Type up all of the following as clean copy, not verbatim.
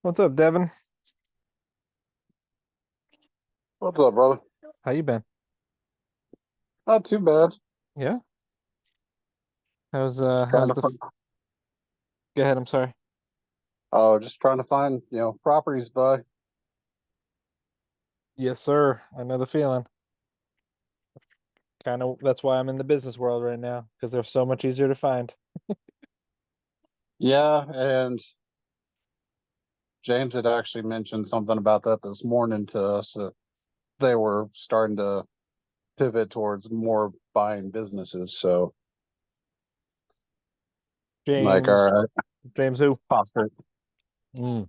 What's up, Devin? What's up, brother? How you been? Not too bad. Yeah. Trying How's to the find, go ahead, I'm sorry. just trying to find, properties to buy. Yes, sir. I know the feeling. Kind of that's why I'm in the business world right now, because they're so much easier to find. Yeah, and James had actually mentioned something about that this morning to us that they were starting to pivot towards more buying businesses. So, like, James, our James who? posture. Mm.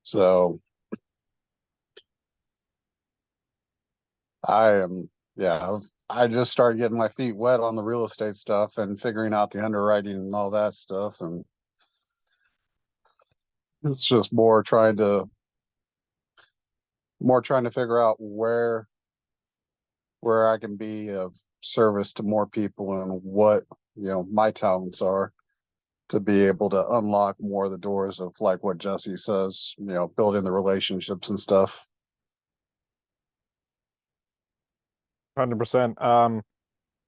So, I am, yeah, I just started getting my feet wet on the real estate stuff and figuring out the underwriting and all that stuff. And it's just more trying to figure out where I can be of service to more people and what, my talents are to be able to unlock more of the doors of like what Jesse says, building the relationships and stuff. 100%.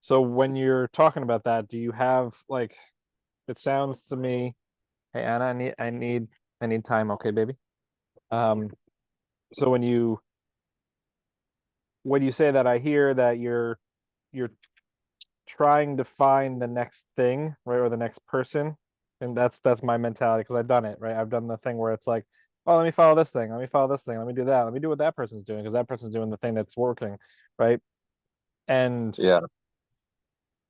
So when you're talking about that, do you have like it sounds to me, hey Anna, I need time, okay, baby. Um, so when you say that, I hear that you're trying to find the next thing, right, or the next person. And that's my mentality because I've done it, right? I've done the thing where it's like, oh, let me follow this thing, let me follow this thing, let me do that, let me do what that person's doing because that person's doing the thing that's working, right? And Yeah.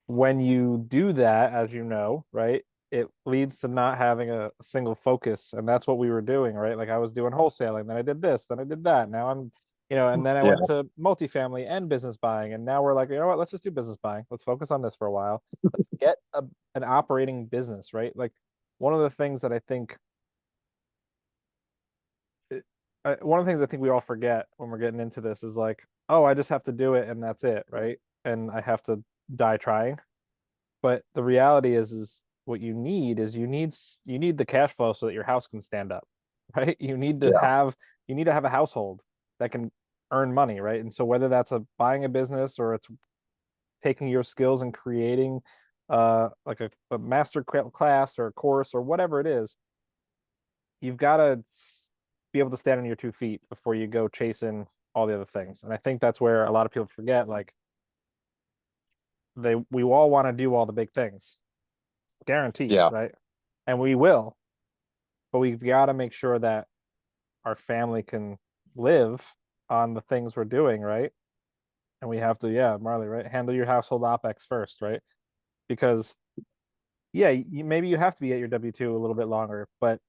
when you do that, as you know, right, it leads to not having a single focus. And that's what we were doing, right? Like I was doing wholesaling, then I did this, then I did that. Now and then I Yeah. went to multifamily and business buying. And now we're like, you know what, let's just do business buying. Let's focus on this for a while. Let's get an operating business, right? Like one of the things that I think, one of the things I think we all forget when we're getting into this is like, oh, I just have to do it and that's it, right? And I have to die trying. But the reality is what you need the cash flow so that your house can stand up, right? Yeah. You need to have a household that can earn money, right? And so whether that's a buying a business or it's taking your skills and creating like a master class or a course or whatever it is, you've got to be able to stand on your 2 feet before you go chasing all the other things. And I think that's where a lot of people forget, like we all want to do all the big things, guaranteed, Yeah. right? And we will, but we've got to make sure that our family can live on the things we're doing, right? And we have to, yeah, Marley, right? Handle your household OpEx first, right? Because yeah, maybe you have to be at your W-2 a little bit longer, but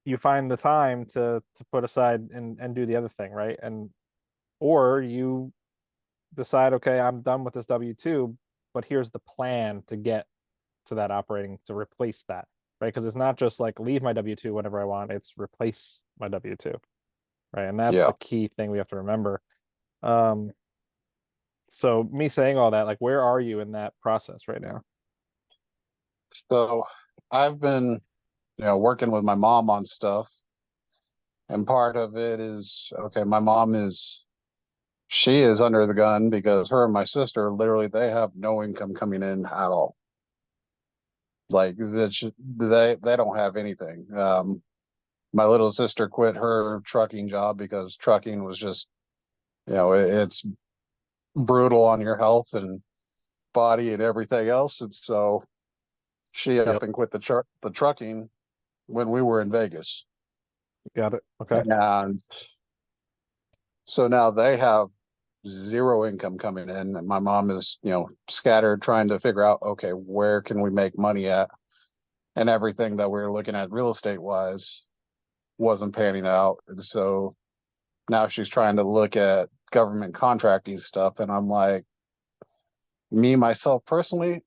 you find the time to put aside and do the other thing, right? And or you decide, okay, I'm done with this W-2, but here's the plan to get to that operating to replace that, right? Because it's not just like leave my W-2 whenever I want, it's replace my W-2, right? And that's Yeah. the key thing we have to remember. Um, so me saying all that, like, where are you in that process right now? So I've been, working with my mom on stuff. And part of it is, okay, she is under the gun because her and my sister literally they have no income coming in at all. Like they don't have anything. My little sister quit her trucking job because trucking was just, it's brutal on your health and body and everything else. And so she up Yep, and quit the trucking when we were in Vegas. got it. Okay. And so now they have zero income coming in. And my mom is, scattered trying to figure out, okay, where can we make money at? And everything that we were looking at real estate wise wasn't panning out. And so now she's trying to look at government contracting stuff. And I'm like, me, myself personally,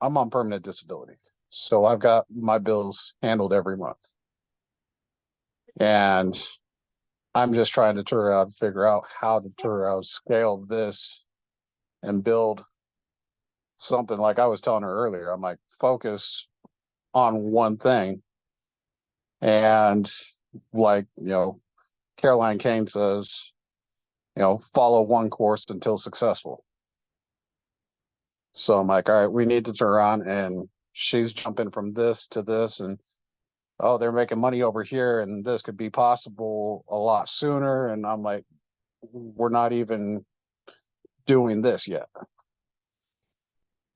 I'm on permanent disability. So I've got my bills handled every month. And I'm just trying to figure out how to turn around, scale this and build something like I was telling her earlier. I'm like, focus on one thing. And like, Caroline Kane says, follow one course until successful. So I'm like, all right, we need to turn around, and she's jumping from this to this, and oh, they're making money over here, and this could be possible a lot sooner. And I'm like, we're not even doing this yet.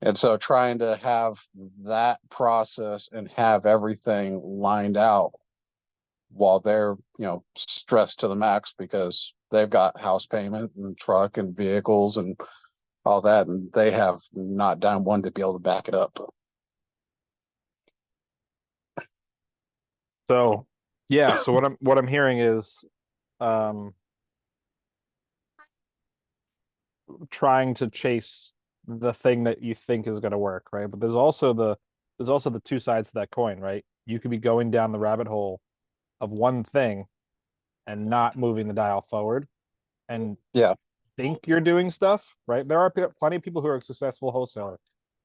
And so trying to have that process and have everything lined out while they're, stressed to the max because they've got house payment and truck and vehicles and all that, and they have not done one to be able to back it up. So yeah, so what I'm hearing is trying to chase the thing that you think is going to work, right? But there's also the two sides to that coin, right? You could be going down the rabbit hole of one thing and not moving the dial forward and Yeah. think you're doing stuff, right? There are plenty of people who are successful wholesaler,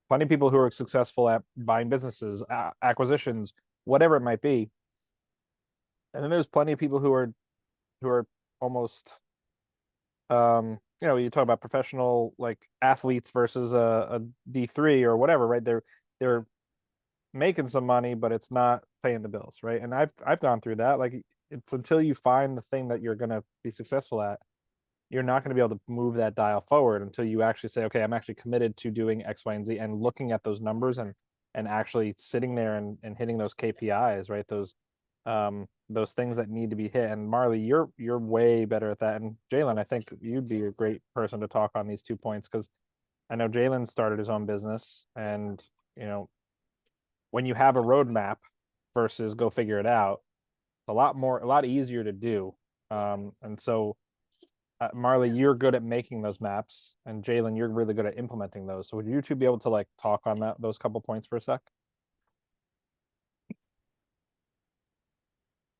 plenty of people who are successful at buying businesses, acquisitions, whatever it might be. And then there's plenty of people who are almost you talk about professional like athletes versus a D3 or whatever, right? They're making some money, but it's not paying the bills, right? And I've gone through that. Like it's until you find the thing that you're gonna be successful at, you're not going to be able to move that dial forward until you actually say, okay, I'm actually committed to doing X, Y, and Z, and looking at those numbers and actually sitting there and hitting those KPIs, right? Those things that need to be hit. And Marley, you're way better at that. And Jaylen, I think you'd be a great person to talk on these 2 points because I know Jaylen started his own business, and you know when you have a roadmap versus go figure it out, a lot easier to do. And so Marley, you're good at making those maps, and Jaylen, you're really good at implementing those. So would you two be able to like talk on those couple points for a sec?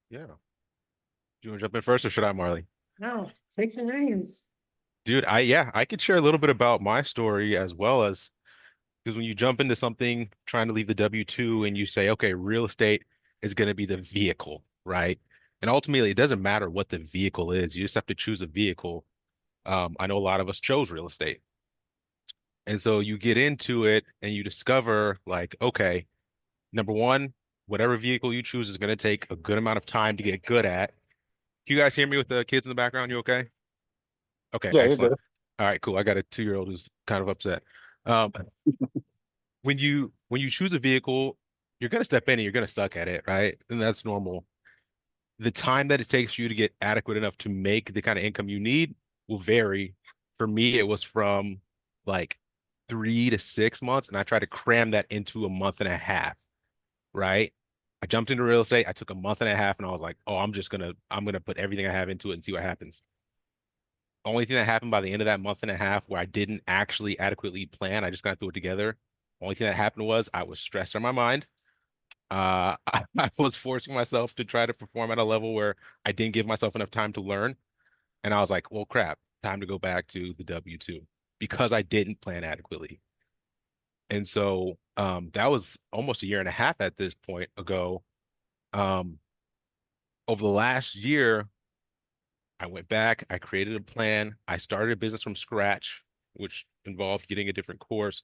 Yeah. Do you want to jump in first or should I, Marley? No, take the reins. Dude, I could share a little bit about my story as well as because when you jump into something trying to leave the W-2 and you say, okay, real estate is going to be the vehicle, right? And ultimately, it doesn't matter what the vehicle is. You just have to choose a vehicle. I know a lot of us chose real estate. And so you get into it and you discover like, okay, number one, whatever vehicle you choose is going to take a good amount of time to get good at. Can you guys hear me with the kids in the background? You okay? Okay, Yeah, you're excellent. good. All right, cool. I got a 2-year-old who's kind of upset. Um, when you choose a vehicle, you're gonna step in and you're gonna suck at it, right? And that's normal. The time that it takes for you to get adequate enough to make the kind of income you need will vary. For me, it was from like 3 to 6 months, and I tried to cram that into a month and a half, right? I jumped into real estate. I took a month and a half, and I was like, "Oh, I'm gonna put everything I have into it and see what happens." Only thing that happened by the end of that month and a half where I didn't actually adequately plan, I just kind of threw it together. Only thing that happened was I was stressed on my mind. I was forcing myself to try to perform at a level where I didn't give myself enough time to learn. And I was like, well, crap, time to go back to the W-2 because I didn't plan adequately. And so that was almost a year and a half at this point ago. Um, over the last year, I went back, I created a plan, I started a business from scratch, which involved getting a different course.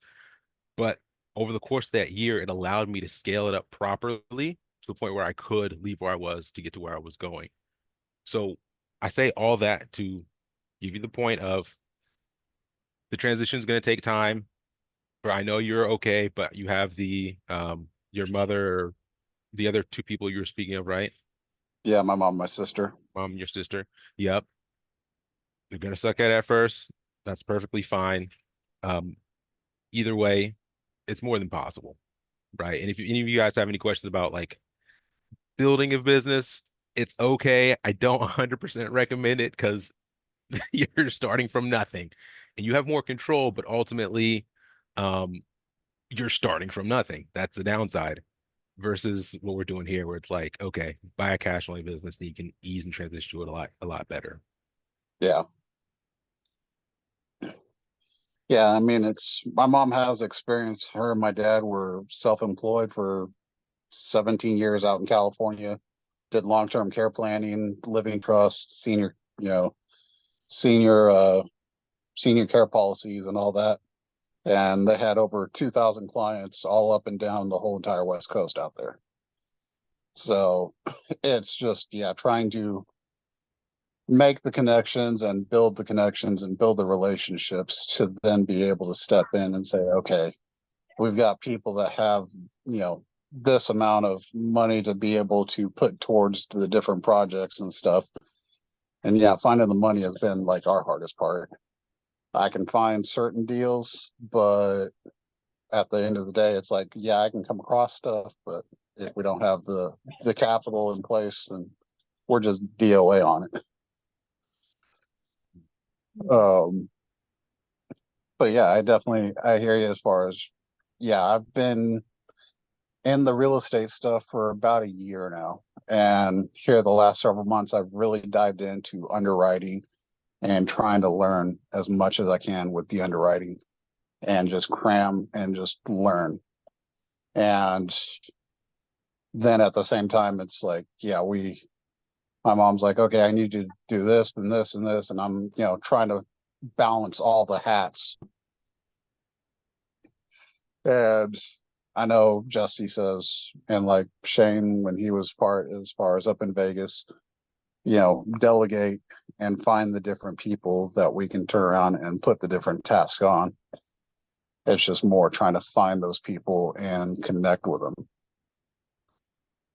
But over the course of that year, it allowed me to scale it up properly to the point where I could leave where I was to get to where I was going. So I say all that to give you the point of the transition is going to take time. But I know you're okay, but you have the your mother or the other two people you were speaking of, right? Yeah, my mom, my sister. Mom, your sister. Yep. They're gonna suck at it at first. That's perfectly fine. Um, either way, it's more than possible, right? And if any of you guys have any questions about like building a business, it's okay. I don't 100% recommend it because you're starting from nothing and you have more control, but ultimately, um, you're starting from nothing. That's the downside versus what we're doing here, where it's like, okay, buy a cash only business and you can ease and transition to it a lot better. Yeah. Yeah, I mean, it's my mom has experience. Her and my dad were self-employed for 17 years out in California, did long-term care planning, living trust, senior, senior senior care policies and all that. And they had over 2,000 clients all up and down the whole entire West Coast out there. So it's just, yeah, trying to make the connections and build the connections and build the relationships to then be able to step in and say, okay, we've got people that have, this amount of money to be able to put towards the different projects and stuff. And yeah, finding the money has been like our hardest part. I can find certain deals, but at the end of the day, it's like, yeah, I can come across stuff, but if we don't have the capital in place, and we're just DOA on it. But yeah, I hear you as far as, yeah, I've been in the real estate stuff for about a year now. And here the last several months, I've really dived into underwriting and trying to learn as much as I can with the underwriting and just cram and just learn. And then at the same time, it's like, yeah, my mom's like, okay, I need you to do this and this and this. And I'm, trying to balance all the hats. And I know Jesse says, and like Shane, when he was as far as up in Vegas, delegate and find the different people that we can turn around and put the different tasks on. It's just more trying to find those people and connect with them.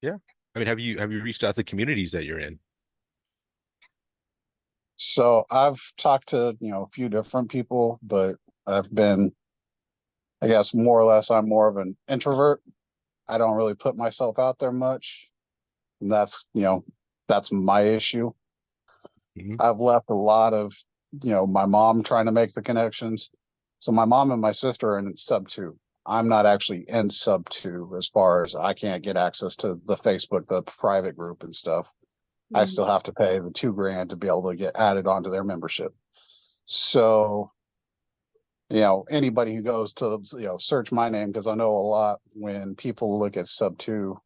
Yeah. I mean, have you reached out to communities that you're in? So I've talked to, a few different people, but I've been, I guess, more or less, I'm more of an introvert. I don't really put myself out there much. And that's my issue. Mhm. I've left a lot of, my mom trying to make the connections. So my mom and my sister are in sub 2. I'm not actually in sub 2 as far as I can't get access to the Facebook, the private group and stuff. I still have to pay the $2,000 to be able to get added onto their membership. So, anybody who goes to, search my name, because I know a lot when people look at sub 2,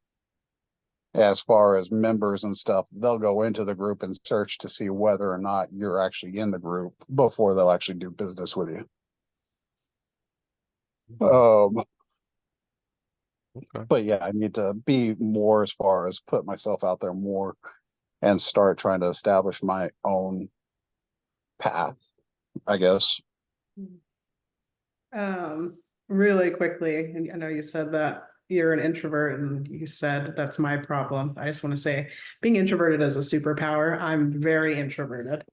as far as members and stuff, they'll go into the group and search to see whether or not you're actually in the group before they'll actually do business with you. Okay. But yeah, I need to be more as far as put myself out there more and start trying to establish my own path, I guess. Really quickly, and I know you said that you're an introvert and you said that's my problem. I just want to say being introverted is a superpower. I'm very introverted.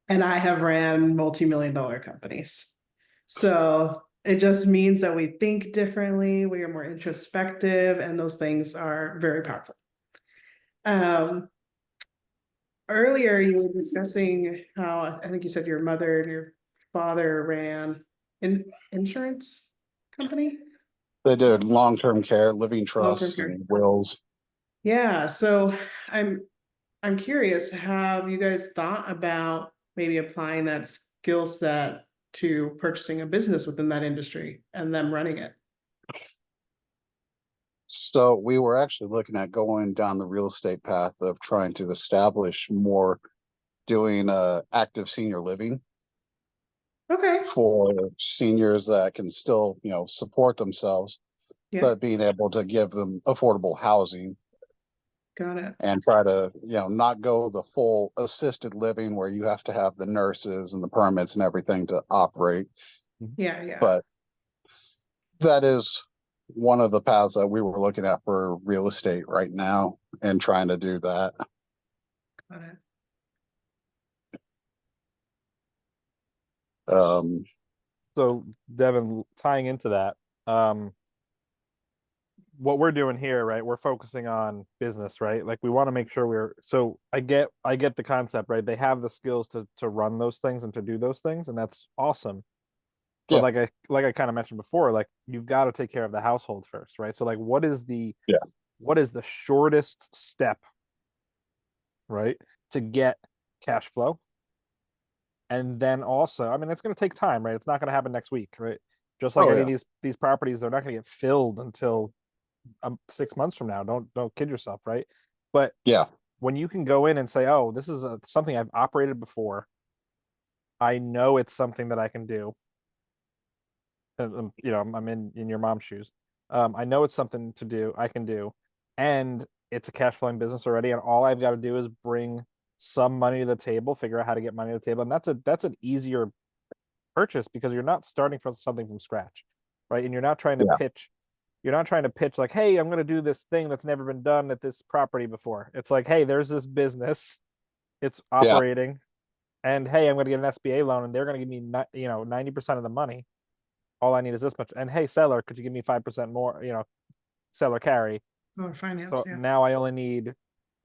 And I have ran multi-million-dollar companies. So it just means that we think differently, we are more introspective, and those things are very powerful. Earlier you were discussing how I think you said your mother and your father ran an insurance company. They did long-term care, living trusts, care. and wills. Yeah, so I'm curious, have you guys thought about maybe applying that skill set to purchasing a business within that industry and them running it? So we were actually looking at going down the real estate path of trying to establish more doing active senior living. Okay. For seniors that can still, support themselves, Yeah. but being able to give them affordable housing. Got it. And try to, not go the full assisted living where you have to have the nurses and the permits and everything to operate. Yeah. But that is one of the paths that we were looking at for real estate right now and trying to do that. Got it. So Devin, tying into that, what we're doing here, right? We're focusing on business, right? Like we want to make sure I get the concept, right? They have the skills to run those things and to do those things, and that's awesome. But Yeah. like I kind of mentioned before, like you've got to take care of the household first, right? So like what is the shortest step, right, to get cash flow? And then also, I mean, it's going to take time, right? It's not going to happen next week, right? Just like any of these properties, they're not going to get filled until 6 months from now. Don't kid yourself, right? But Yeah. when you can go in and say, oh, this is something I've operated before, I know it's something that I can do. You know, I'm in your mom's shoes. I know it's something to do, I can do, and it's a cash flowing business already, and all I've got to do is bring some money to the table, figure out how to get money to the table, and that's an easier purchase because you're not starting from something from scratch, right? And you're not trying to Yeah. pitch. You're not trying to pitch like, hey, I'm going to do this thing that's never been done at this property before. It's like, hey, there's this business, it's Yeah. operating, and hey, I'm going to get an SBA loan, and they're going to give me 90% of the money. All I need is this much. And hey, seller, could you give me 5% more? You know, seller carry. Or finance, So yeah. now I only need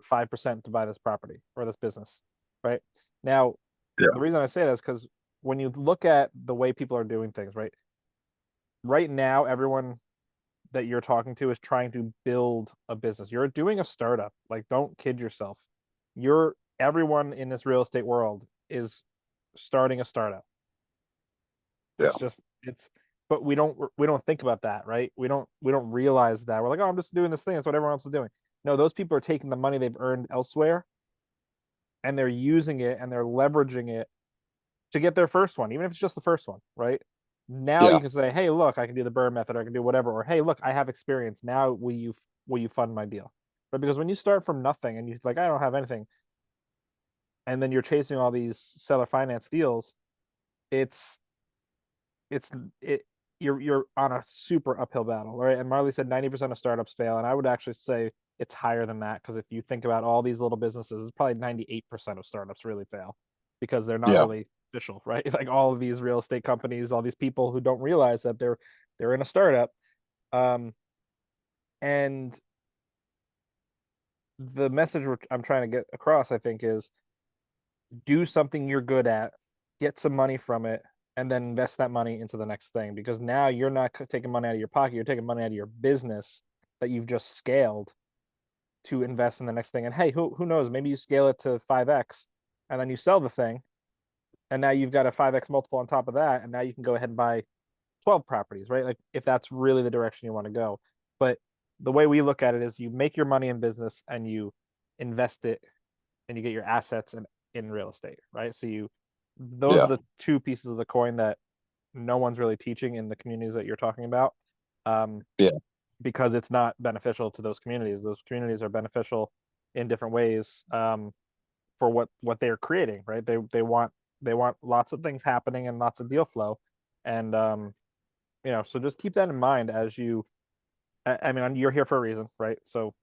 5% to buy this property or this business, right? Now, Yeah. the reason I say that is because when you look at the way people are doing things, right now, everyone that you're talking to is trying to build a business. You're doing a startup. Like, don't kid yourself. Everyone in this real estate world is starting a startup. It's just but we don't think about that, right? We don't realize that. We're like, oh, I'm just doing this thing. That's what everyone else is doing. No, those people are taking the money they've earned elsewhere and they're using it and they're leveraging it to get their first one, even if it's just the first one, right? Now Yeah. you can say, hey, look, I can do the burn method, or I can do whatever, or hey, look, I have experience. Now will you fund my deal? But because when you start from nothing and you're like, I don't have anything, and then you're chasing all these seller finance deals, it's it you're on a super uphill battle, right? And Marley said 90% of startups fail, and I would actually say it's higher than that because if you think about all these little businesses, it's probably 98% of startups really fail because they're not Yeah. really official, right? It's like all of these real estate companies, all these people who don't realize that they're in a startup. And the message I'm trying to get across, I think, is do something you're good at, get some money from it, and then invest that money into the next thing. Because now you're not taking money out of your pocket, you're taking money out of your business that you've just scaled to invest in the next thing. And hey, who knows? Maybe you scale it to 5x and then you sell the thing. And now you've got a 5x multiple on top of that. And now you can go ahead and buy 12 properties, right? Like if that's really the direction you want to go. But the way we look at it is you make your money in business and you invest it and you get your assets in real estate, right? So those are the two pieces of the coin that no one's really teaching in the communities that you're talking about. Because it's not beneficial to those communities. Those communities are beneficial in different ways for what they're creating, right? They want lots of things happening and lots of deal flow. And so just keep that in mind as you I mean, you're here for a reason, right? So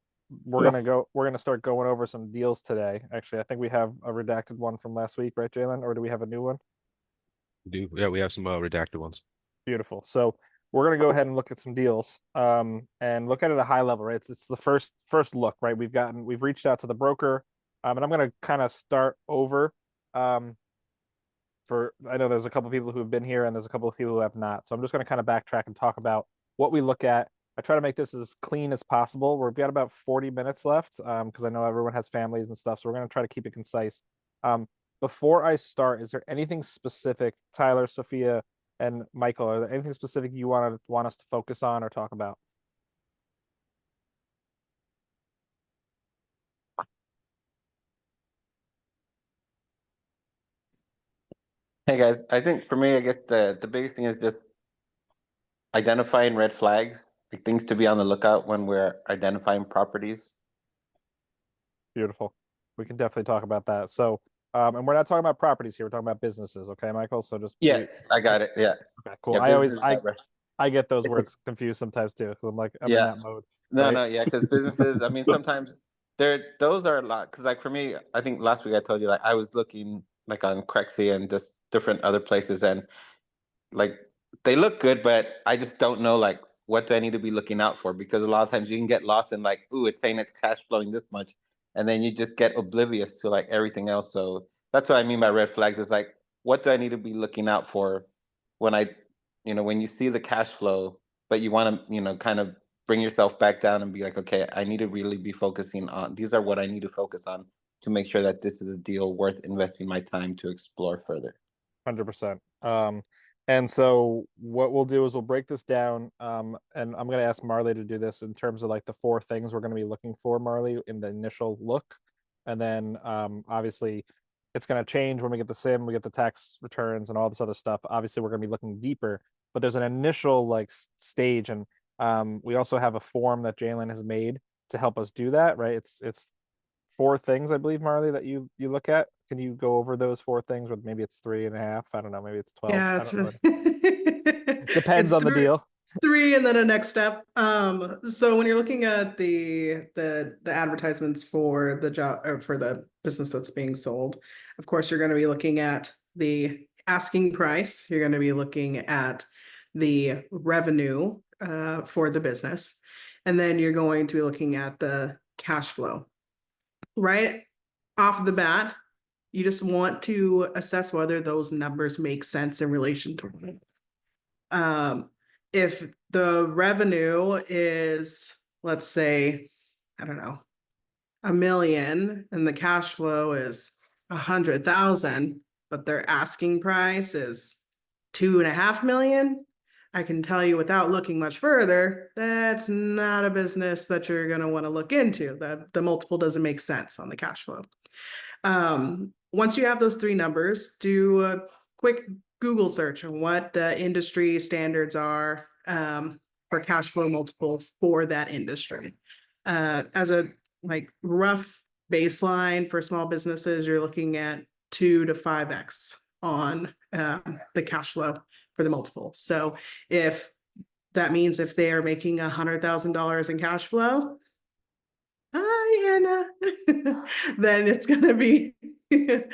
we're gonna start going over some deals today. Actually, I think we have a redacted one from last week, right, Jaylen? Or do we have a new one? Yeah, we have some redacted ones. Beautiful. So we're gonna go ahead and look at some deals, and look at it at a high level, right? It's the first look, right? We've reached out to the broker, and I'm gonna kind of start over. I know there's a couple of people who have been here and there's a couple of people who have not, so I'm just gonna kind of backtrack and talk about what we look at. I try to make this as clean as possible. We've got about 40 minutes left, because I know everyone has families and stuff, so we're gonna try to keep it concise. Before I start, is there anything specific, Tyler, Sophia, and Michael, are there anything specific you want us to focus on or talk about? Hey guys, I think for me, I guess the biggest thing is just identifying red flags, like things to be on the lookout when we're identifying properties. Beautiful. We can definitely talk about that. So, and we're not talking about properties here. We're talking about businesses. Okay, Michael. So just Yes, I got it. Yeah. Okay, cool. Yeah, I get those words confused sometimes too because I'm in Yeah. that mode. No, right? no, yeah, because businesses, I mean, sometimes those are a lot. Because like for me, I think last week I told you like I was looking like on Crexy and just different other places, and like they look good, but I just don't know like what do I need to be looking out for, because a lot of times you can get lost in like, ooh, it's saying it's cash flowing this much, and then you just get oblivious to like everything else. So that's what I mean by red flags, is like, what do I need to be looking out for when when you see the cash flow, but you want to, kind of bring yourself back down and be like, okay, I need to really be focusing on, these are what I need to focus on to make sure that this is a deal worth investing my time to explore further. 100%. And so what we'll do is we'll break this down. And I'm going to ask Marley to do this in terms of like the 4 things we're going to be looking for, Marley, in the initial look. And then obviously it's going to change when we get the sim, we get the tax returns and all this other stuff. Obviously we're going to be looking deeper, but there's an initial like stage. And we also have a form that Jaylen has made to help us do that, right? It's 4 things, I believe, Marley, that you look at. Can you go over those 4 things? Or maybe it's 3.5. I don't know. Maybe it's 12. Yeah, I it's don't know. really Depends it's on the deal. 3 and then a next step. So when you're looking at the advertisements for the job or for the business that's being sold, of course you're going to be looking at the asking price. You're going to be looking at the revenue for the business, and then you're going to be looking at the cash flow. Right off the bat, you just want to assess whether those numbers make sense in relation to one another. If the revenue is, let's say, I don't know, 1 million, and the cash flow is 100,000, but their asking price is 2.5 million, I can tell you without looking much further, that's not a business that you're going to want to look into. The multiple doesn't make sense on the cash flow. Once you have those 3 numbers, do a quick Google search on what the industry standards are for cash flow multiples for that industry. As a like rough baseline for small businesses, you're looking at 2 to 5x on the cash flow for the multiple. So if that means if they are making $100,000 in cash flow, hi Anna, then it's gonna be if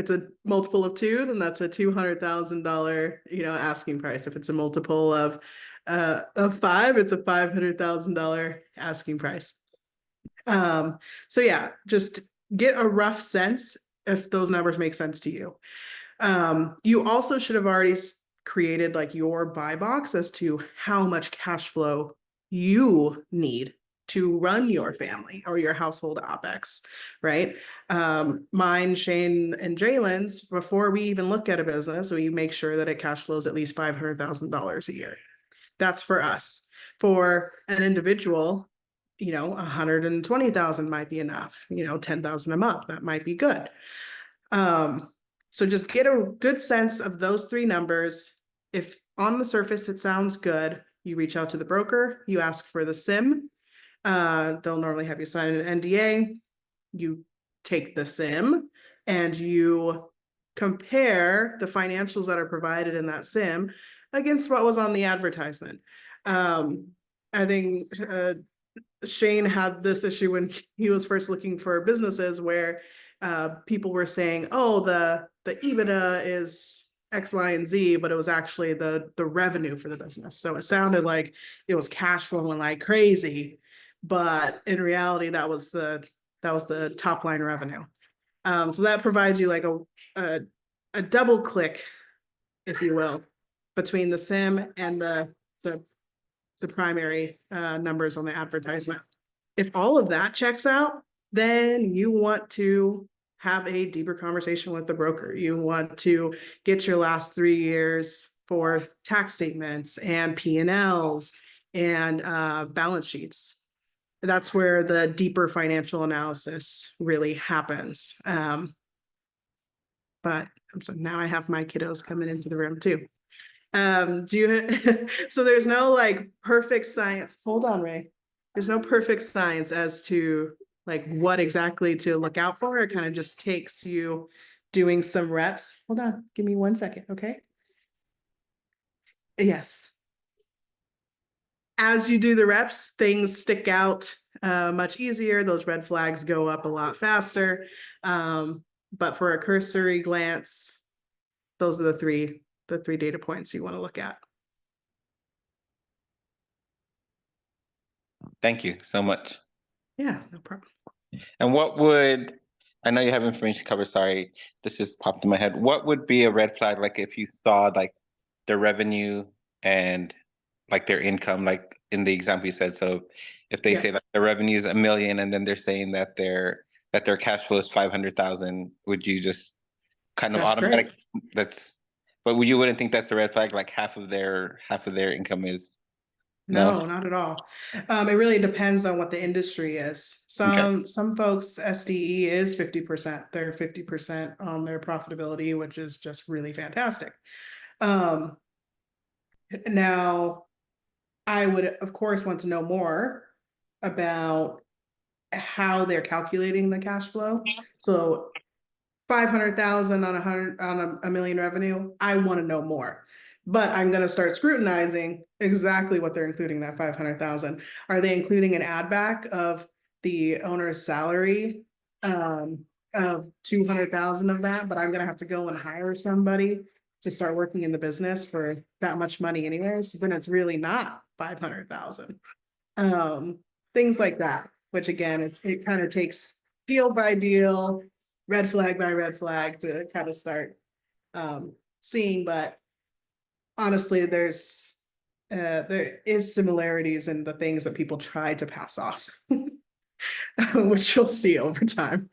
it's a multiple of 2, then that's a $200,000 asking price. If it's a multiple of 5, it's a $500,000 asking price. So yeah, just get a rough sense if those numbers make sense to you. You also should have already created like your buy box as to how much cash flow you need to run your family or your household OpEx, right? Mine, Shane, and Jaylen's, before we even look at a business, we make sure that it cash flows at least $500,000 a year. That's for us. For an individual, 120,000 might be enough, 10,000 a month, that might be good. So just get a good sense of those 3 numbers. If on the surface it sounds good, you reach out to the broker, you ask for the SIM. They'll normally have you sign an NDA. You take the SIM and you compare the financials that are provided in that SIM against what was on the advertisement. I think Shane had this issue when he was first looking for businesses where people were saying, oh, the EBITDA is X, Y, and Z, but it was actually the revenue for the business. So it sounded like it was cash flowing like crazy, but in reality, that was the top line revenue. So that provides you like a double click, if you will, between the SIM and the primary numbers on the advertisement. If all of that checks out, then you want to have a deeper conversation with the broker. You want to get your last 3 years for tax statements and P&Ls and balance sheets. That's where the deeper financial analysis really happens. But so now I have my kiddos coming into the room too. So there's no like perfect science. Hold on, Ray. There's no perfect science as to like what exactly to look out for. It kind of just takes you doing some reps. Hold on, give me 1 second, okay? Yes. As you do the reps, things stick out much easier. Those red flags go up a lot faster. But for a cursory glance, those are the three data points you want to look at. Thank you so much. Yeah, no problem. And I know you have information covered, sorry, this just popped in my head. What would be a red flag, like if you saw like their revenue and like their income, like in the example you said, so if they say that their revenue is 1 million and then they're saying that their cash flow is 500,000, would you just kind of automatic? That's But you wouldn't think that's a red flag, like half of their income is no. No, not at all. It really depends on what the industry is. Some folks SDE is 50%. They're 50% on their profitability, which is just really fantastic. Now I would of course want to know more about how they're calculating the cash flow. So 500,000 on 100 on a million revenue, I want to know more. But I'm going to start scrutinizing exactly what they're including that 500,000. Are they including an add back of the owner's salary of 200,000 of that? But I'm going to have to go and hire somebody to start working in the business for that much money anyways. Then it's really not 500,000. Things like that, which again, it kind of takes deal by deal, red flag by red flag to kind of start seeing. But honestly, there is similarities in the things that people try to pass off, which you'll see over time.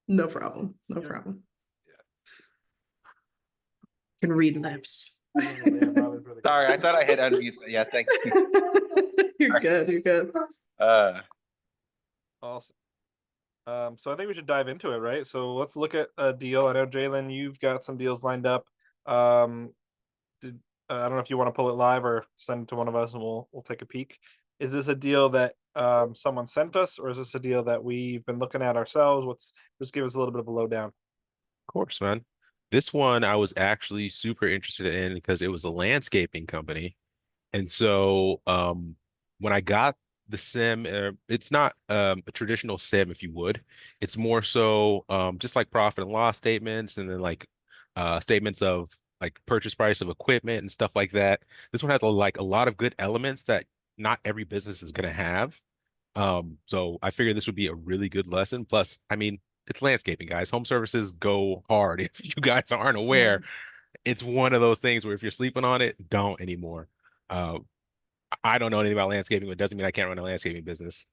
No problem. No problem. Can read lips. Sorry, I thought I hit unmute. Yeah, thank you. You're good. You're good. Awesome. So I think we should dive into it, right? So let's look at a deal. I know Jaylen, you've got some deals lined up. I don't know if you want to pull it live or send it to one of us, and we'll take a peek. Is this a deal that someone sent us, or is this a deal that we've been looking at ourselves? Just give us a little bit of a lowdown. Of course, man. This one I was actually super interested in because it was a landscaping company. And so when I got the sim, it's not a traditional sim, if you would. It's more so just like profit and loss statements, and then like statements of like purchase price of equipment and stuff like that. This one has like a lot of good elements that not every business is going to have. So I figured this would be a really good lesson. Plus, I mean, it's landscaping, guys. Home services go hard. If you guys aren't aware, it's one of those things where if you're sleeping on it, don't anymore. I don't know anything about landscaping, but it doesn't mean I can't run a landscaping business.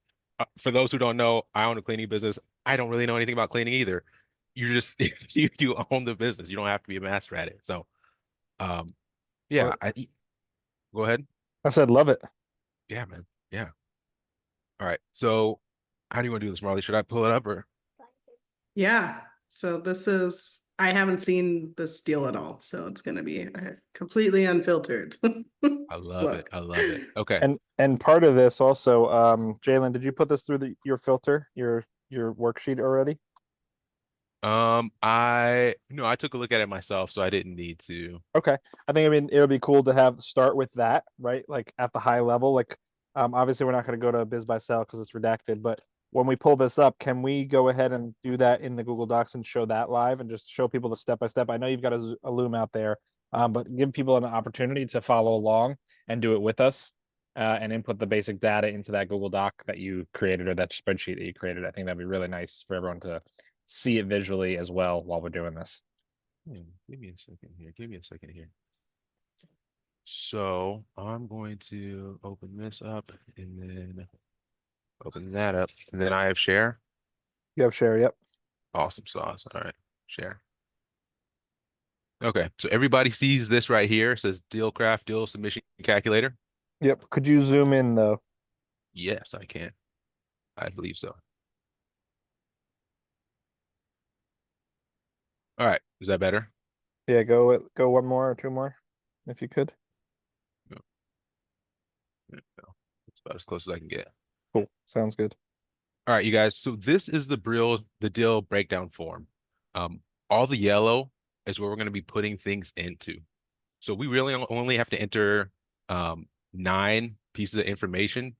For those who don't know, I own a cleaning business. I don't really know anything about cleaning either. You just you own the business. You don't have to be a master at it. So, yeah, go ahead. I said, love it. Yeah, man. Yeah. All right. So, how do you want to do this, Marley? Should I pull it up or? Yeah. So this is, I haven't seen this deal at all. So it's going to be completely unfiltered. I love it. I love it. Okay. And part of this also, Jaylen, did you put this through your filter, your worksheet already? I took a look at it myself, so I didn't need to. Okay. I mean, it would be cool to start with that, right? Like at the high level, like, obviously we're not going to go to biz by sell because it's redacted, but when we pull this up, can we go ahead and do that in the Google Docs and show that live and just show people the step-by-step? I know you've got a Loom out there, but give people an opportunity to follow along and do it with us, and input the basic data into that Google Doc that you created, or that spreadsheet that you created. I think that'd be really nice for everyone to see it visually as well while we're doing this. Give me a second here. Give me a second here. So I'm going to open this up and then open that up, and then I have share. You have share, yep. Awesome sauce. All right, share. Okay, so everybody sees this right here. It says DealCraft Deal Submission Calculator. Yep. Could you zoom in though? Yes, I can. I believe so. All right, is that better? Yeah, go one more or two more, if you could. No. It's about as close as I can get. Cool. Sounds good. All right, you guys. So this is the deal breakdown form. All the yellow is where we're going to be putting things into. So we really only have to enter 9 pieces of information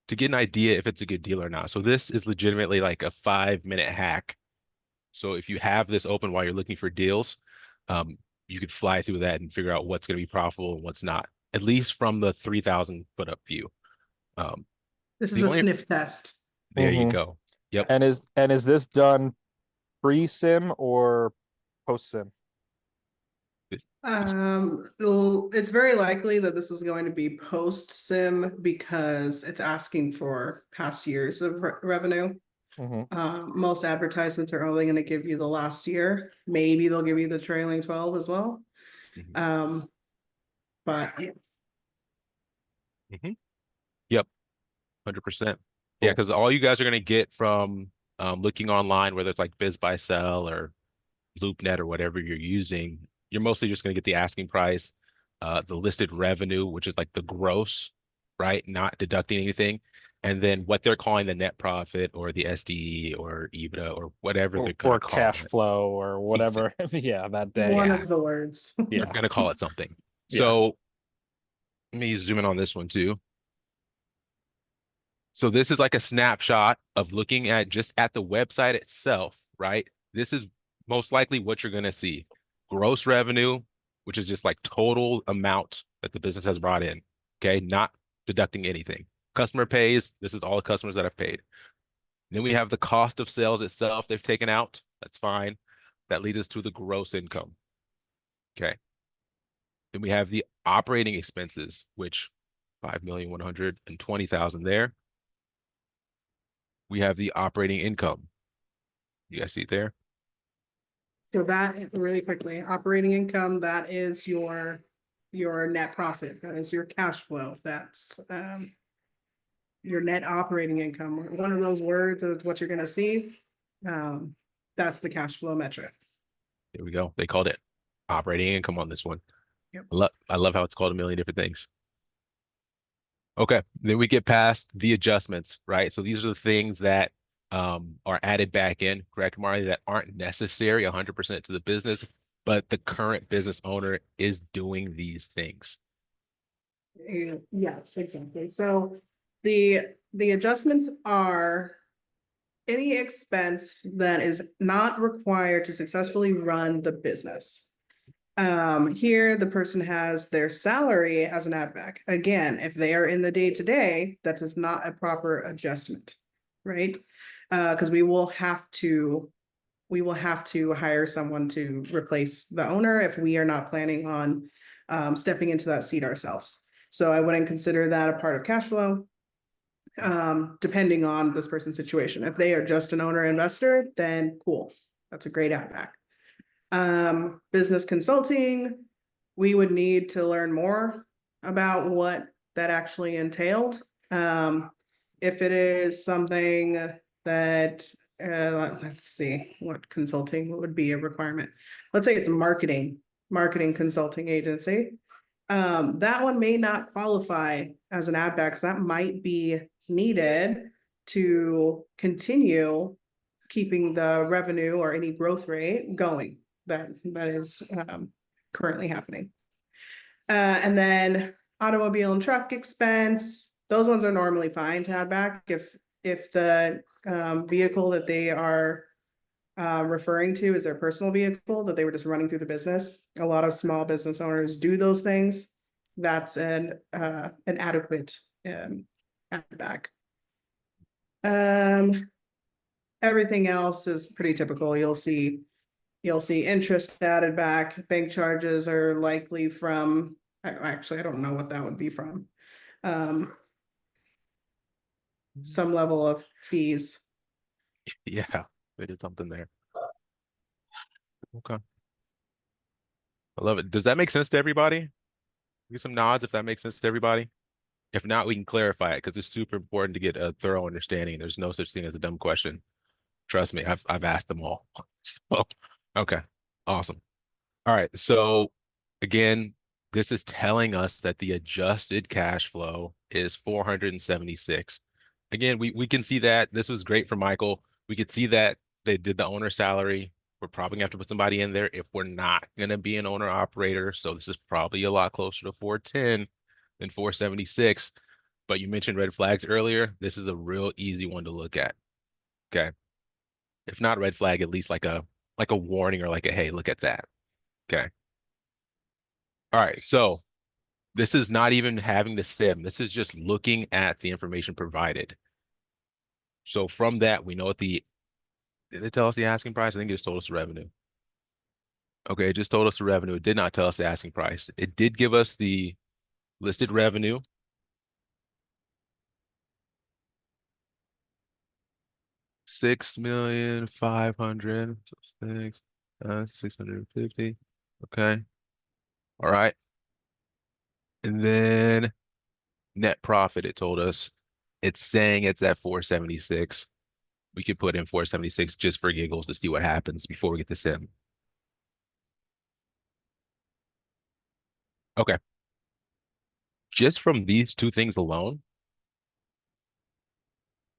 to get an idea if it's a good deal or not. So this is legitimately like a 5-minute hack. So if you have this open while you're looking for deals, you could fly through that and figure out what's going to be profitable and what's not, at least from the 3,000 foot up view. This is a sniff test. There you go. Yep. And is this done pre-sim or post-sim? It's very likely that this is going to be post sim because it's asking for past years of revenue. Most advertisements are only going to give you the last year. Maybe they'll give you the trailing 12 as well. Mhm. But Yep, 100%. Yeah, Cool. because all you guys are gonna get from looking online, whether it's like Biz Buy Sell or LoopNet or whatever you're using, you're mostly just gonna get the asking price, the listed revenue, which is like the gross, right? Not deducting anything, and then what they're calling the net profit or the SDE or EBITDA or whatever they're gonna Or call cash it. flow or whatever. Yeah, that day. one Yeah. of the words. They're Yeah. gonna call it something. Yeah. So let me zoom in on this one too. So this is like a snapshot of looking at just at the website itself, right? This is most likely what you're going to see. Gross revenue, which is just like total amount that the business has brought in. Okay. Not deducting anything. Customer pays. This is all the customers that have paid. Then we have the cost of sales itself they've taken out. That's fine. That leads us to the gross income. Okay. Then we have the operating expenses, which 5,120,000 there. We have the operating income. You guys see it there? So that really quickly, operating income, that is your net profit. That is your cash flow. That's your net operating income. One of those words is what you're gonna see. That's the cash flow metric. There we go. They called it operating income on this one. Yep. I love how it's called a million different things. Okay, then we get past the adjustments, right? So these are the things that are added back in, correct, Marty, that aren't necessary 100% to the business, but the current business owner is doing these things. Yes, exactly. So the adjustments are any expense that is not required to successfully run the business. Here the person has their salary as an add back. Again, if they are in the day-to-day, that is not a proper adjustment, right? Because we will have to hire someone to replace the owner if we are not planning on stepping into that seat ourselves. So I wouldn't consider that a part of cash flow. Depending on this person's situation. If they are just an owner investor, then cool. That's a great add back. Business consulting, we would need to learn more about what that actually entailed. If it is something that, let's see, what consulting would be a requirement. Let's say it's a marketing consulting agency. That one may not qualify as an add back because that might be needed to continue keeping the revenue or any growth rate going that is currently happening. And then automobile and truck expense, those ones are normally fine to add back if the vehicle that they are referring to is their personal vehicle that they were just running through the business. A lot of small business owners do those things. That's an adequate add back. Everything else is pretty typical. You'll see interest added back. Bank charges are likely from, actually, I don't know what that would be from. Some level of fees. Yeah, they did something there. Okay. I love it. Does that make sense to everybody? Get some nods if that makes sense to everybody. If not, we can clarify it because it's super important to get a thorough understanding. There's no such thing as a dumb question. Trust me, I've asked them all. So, okay, awesome. All right, so again, this is telling us that the adjusted cash flow is 476. Again, we can see that this was great for Michael. We could see that they did the owner salary. We're probably gonna have to put somebody in there if we're not gonna be an owner operator. So this is probably a lot closer to 410 than 476. But you mentioned red flags earlier. This is a real easy one to look at. Okay. If not red flag, at least like a warning or like a hey, look at that. Okay. All right. So this is not even having the sim. This is just looking at the information provided. So from that, we know what did it tell us the asking price? I think it just told us the revenue. Okay, it just told us the revenue. It did not tell us the asking price. It did give us the listed revenue. 6,500,000. So 650. Okay. All right. And then net profit, it told us it's saying it's at 476. We could put in 476 just for giggles to see what happens before we get the sim. Okay. Just from these two things alone,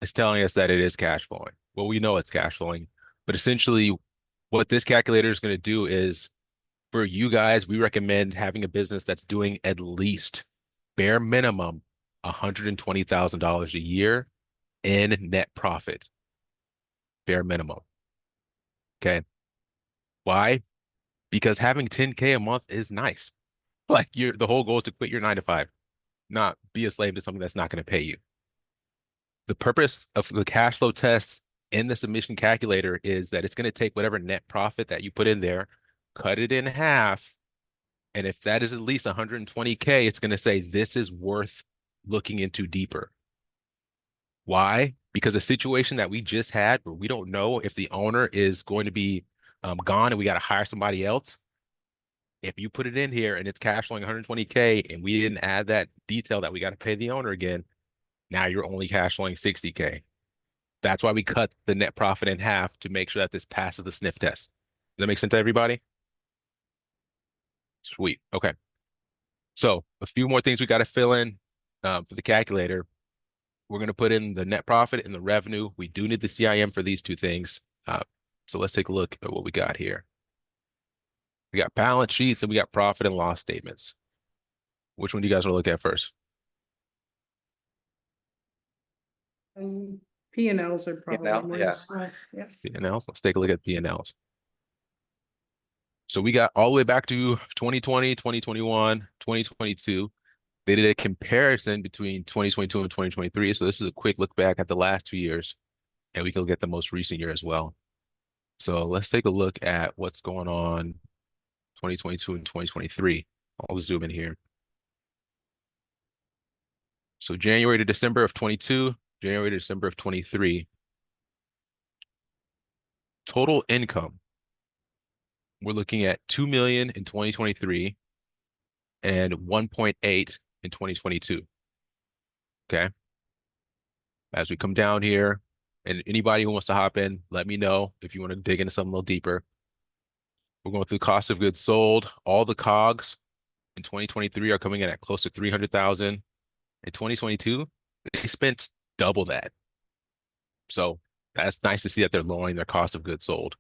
it's telling us that it is cash flowing. Well, we know it's cash flowing, but essentially what this calculator is going to do is for you guys, we recommend having a business that's doing at least bare minimum $120,000 a year in net profit. Bare minimum. Okay. Why? Because having 10K a month is nice. Like the whole goal is to quit your 9 to 5, not be a slave to something that's not going to pay you. The purpose of the cash flow test in the submission calculator is that it's going to take whatever net profit that you put in there, cut it in half, and if that is at least 120K, it's going to say this is worth looking into deeper. Why? Because a situation that we just had where we don't know if the owner is going to be gone and we got to hire somebody else. If you put it in here and it's cash flowing 120K and we didn't add that detail that we got to pay the owner again, now you're only cash flowing 60K. That's why we cut the net profit in half to make sure that this passes the sniff test. Does that make sense to everybody? Sweet. Okay. So a few more things we got to fill in for the calculator. We're going to put in the net profit and the revenue. We do need the CIM for these two things. So let's take a look at what we got here. We got balance sheets and we got profit and loss statements. Which one do you guys want to look at first? P&Ls are probably P&L, more yeah. useful. Yeah. P&Ls. Let's take a look at P&Ls. So we got all the way back to 2020, 2021, 2022. They did a comparison between 2022 and 2023. So this is a quick look back at the last 2 years, and we can look at the most recent year as well. So let's take a look at what's going on 2022 and 2023. I'll zoom in here. So January to December of 22, January to December of 23. Total income. We're looking at 2 million in 2023 and 1.8 in 2022. Okay. As we come down here, and anybody who wants to hop in, let me know if you want to dig into something a little deeper. We're going through cost of goods sold. All the COGS in 2023 are coming in at close to 300,000. In 2022, they spent double that. So that's nice to see that they're lowering their cost of goods sold.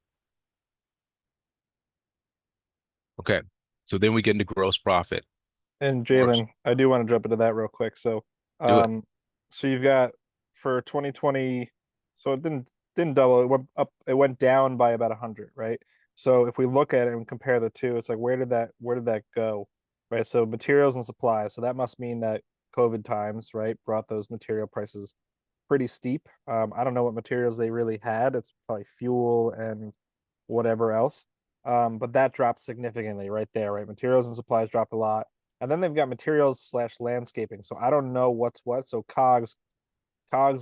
Okay. So then we get into gross profit. And Jaylen, I do want to jump into that real quick. So, Do it. so you've got for 2020, so it didn't double. It went up. It went down by about 100, right? So if we look at it and compare the two, it's like where did that go, right? So materials and supplies. So that must mean that COVID times, right, brought those material prices pretty steep. I don't know what materials they really had. It's probably fuel and whatever else. But that dropped significantly right there, right? Materials and supplies dropped a lot. And then they've got materials slash landscaping. So I don't know what's what. So COGS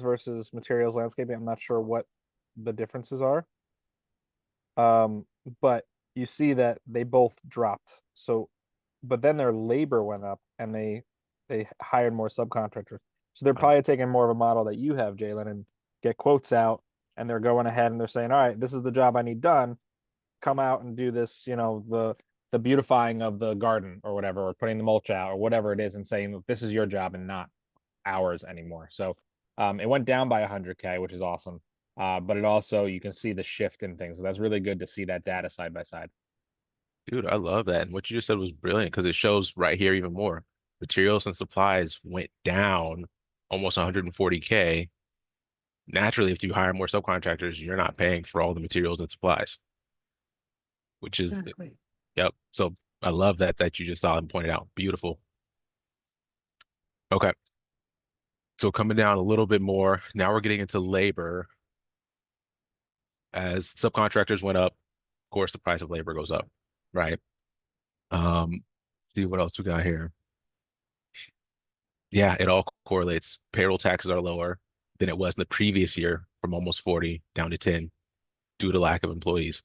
versus materials landscaping. I'm not sure what the differences are. But you see that they both dropped. So, but then their labor went up and they hired more subcontractors. So they're probably taking more of a model that you have, Jaylen, and get quotes out and they're going ahead and they're saying, all right, this is the job I need done. Come out and do this, the beautifying of the garden or whatever, or putting the mulch out or whatever it is, and saying this is your job and not ours anymore. So it went down by 100K, which is awesome. But it also, you can see the shift in things. So that's really good to see that data side by side. Dude, I love that. And what you just said was brilliant because it shows right here even more. Materials and supplies went down almost 140K. Naturally, if you hire more subcontractors, you're not paying for all the materials and supplies, which is, Exactly. yep. So I love that you just saw and pointed out. Beautiful. Okay. So coming down a little bit more, now we're getting into labor. As subcontractors went up, of course, the price of labor goes up, right? See what else we got here. Yeah, it all correlates. Payroll taxes are lower than it was in the previous year, from almost 40 down to 10 due to lack of employees.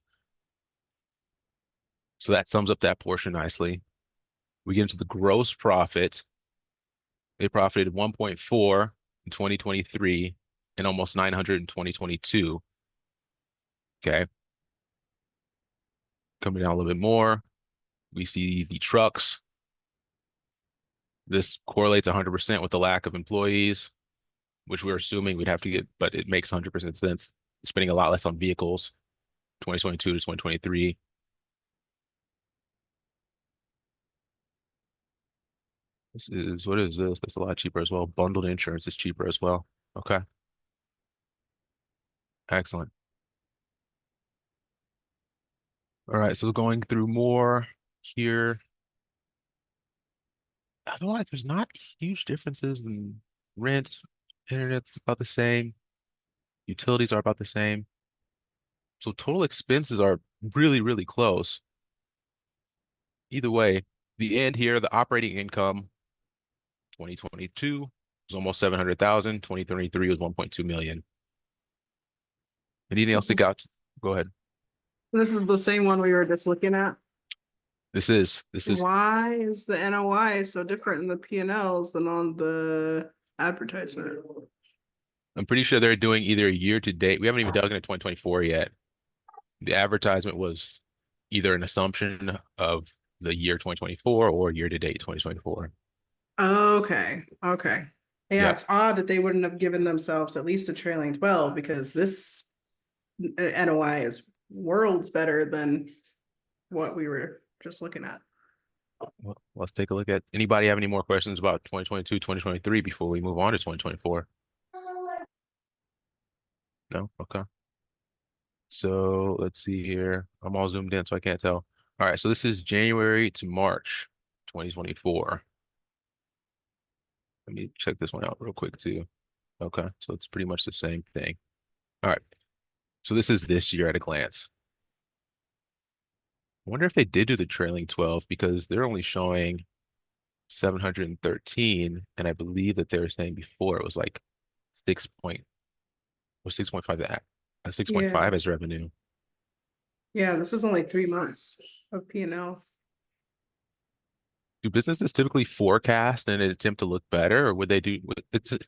So that sums up that portion nicely. We get into the gross profit. They profited 1.4 in 2023 and almost 900 in 2022. Okay. Coming down a little bit more, we see the trucks. This correlates 100% with the lack of employees, which we're assuming we'd have to get, but it makes 100% sense. Spending a lot less on vehicles, 2022 to 2023. What is this? That's a lot cheaper as well. Bundled insurance is cheaper as well. Okay. Excellent. All right, so going through more here. Otherwise, there's not huge differences in rent. Internet's about the same. Utilities are about the same. So total expenses are really, really close. Either way, the end here, the operating income, 2022 was almost 700,000. 2023 was 1.2 million. Anything else stick out? Go ahead. This is the same one we were just looking at. This is Why is the NOI so different in the P&Ls than on the advertisement? I'm pretty sure they're doing either a year to date. We haven't even dug into 2024 yet. The advertisement was either an assumption of the year 2024 or year to date 2024. Okay. Yeah, Yeah. it's odd that they wouldn't have given themselves at least a trailing 12 because this NOI is worlds better than what we were just looking at. Well, let's take a look at anybody have any more questions about 2022, 2023 before we move on to 2024? No? Okay. So let's see here. I'm all zoomed in, so I can't tell. All right, so this is January to March 2024. Let me check this one out real quick too. Okay, so it's pretty much the same thing. All right, so this is this year at a glance. I wonder if they did do the trailing 12 because they're only showing 713, and I believe that they were saying before it was like 6.5 that 6.5 as revenue. Yeah, this is only 3 months of P&L. Do businesses typically forecast in an attempt to look better, or would they do?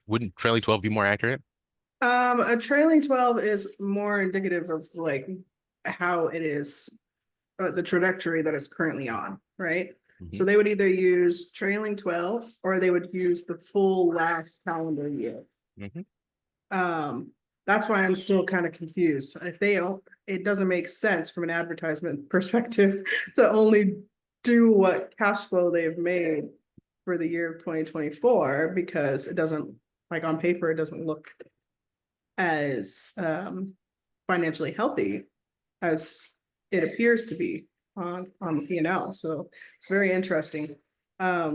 Wouldn't trailing 12 be more accurate? A trailing 12 is more indicative of like how it is, the trajectory that it's currently on, right? So they would either use trailing 12 or they would use the full last calendar year. That's why I'm still kind of confused. If they don't, it doesn't make sense from an advertisement perspective to only do what cash flow they've made for the year of 2024 because it doesn't, like on paper, it doesn't look as financially healthy as it appears to be on the P&L. So it's very interesting. Yeah.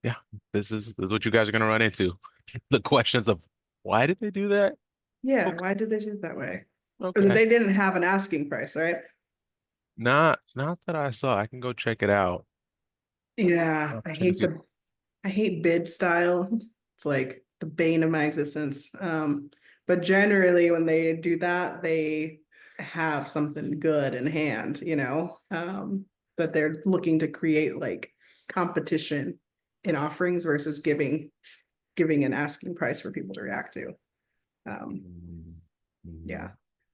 Yeah, this is what you guys are gonna run into. The questions of why did they do that? Yeah, Okay. why did they do it that way? Okay. They didn't have an asking price, right? Not that I saw. I can go check it out. Yeah, I hate bid style. It's like the bane of my existence. But generally when they do that, they have something good in hand, that they're looking to create like competition in offerings versus giving an asking price for people to react to. Yeah.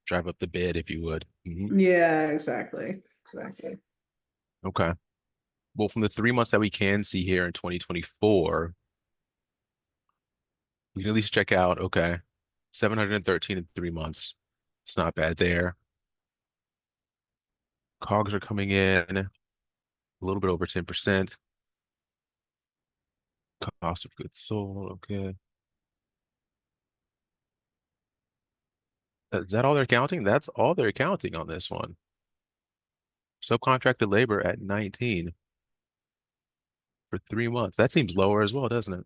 Drive up the bid if you would. Yeah, exactly. Okay. Well, from the 3 months that we can see here in 2024, we can at least check out, okay, 713 in 3 months. It's not bad there. COGS are coming in a little bit over 10%. Cost of goods sold, okay. Is that all they're counting? That's all they're counting on this one. Subcontracted labor at 19 for 3 months. That seems lower as well, doesn't it?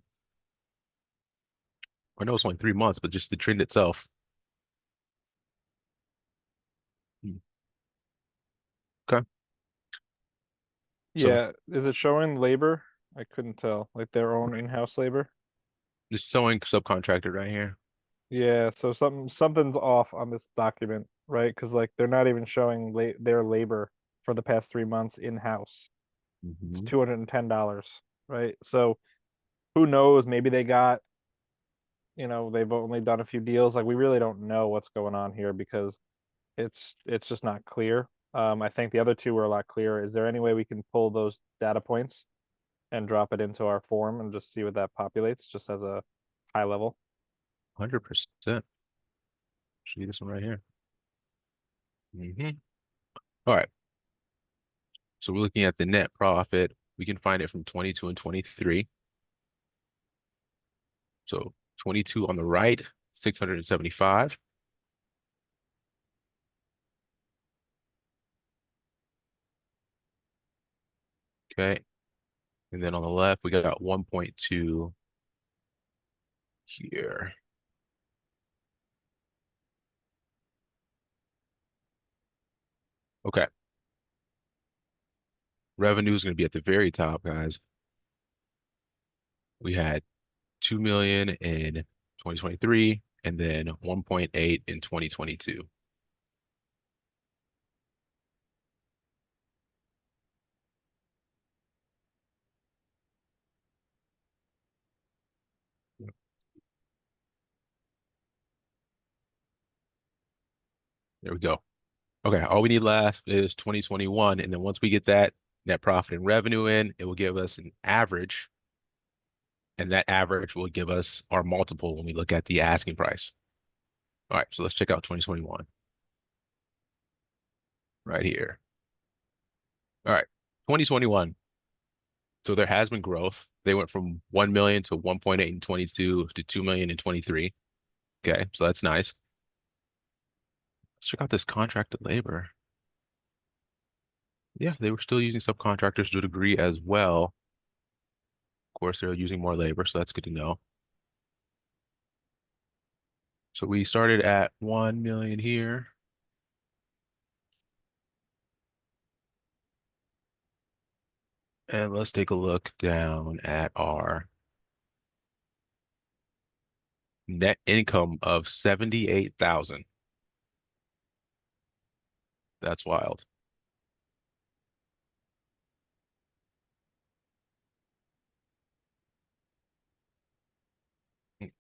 I know it's only 3 months, but just the trend itself. Okay. So Yeah, is it showing labor? I couldn't tell, like their own in-house labor. The sewing subcontractor right here. Yeah, so something's off on this document, right? Because like they're not even showing their labor for the past 3 months in-house. It's Mhm. $210, right? So who knows? Maybe they got, they've only done a few deals. Like we really don't know what's going on here because it's just not clear. I think the other two were a lot clearer. Is there any way we can pull those data points and drop it into our form and just see what that populates just as a high level? 100%. See this one right here. All right. So we're looking at the net profit. We can find it from 22 and 23. So 22 on the right, 675. Okay. And then on the left, we got 1.2 here. Okay. Revenue is going to be at the very top, guys. We had 2 million in 2023 and then 1.8 in 2022. There we go. Okay, all we need left is 2021. And then once we get that net profit and revenue in, it will give us an average. And that average will give us our multiple when we look at the asking price. All right, so let's check out 2021 right here. All right, 2021. So there has been growth. They went from 1 million to 1.8 in 22 to 2 million in 23. Okay, so that's nice. Let's check out this contracted labor. Yeah, they were still using subcontractors to a degree as well. Of course, they're using more labor, so that's good to know. So we started at 1 million here. And let's take a look down at our net income of 78,000. That's wild.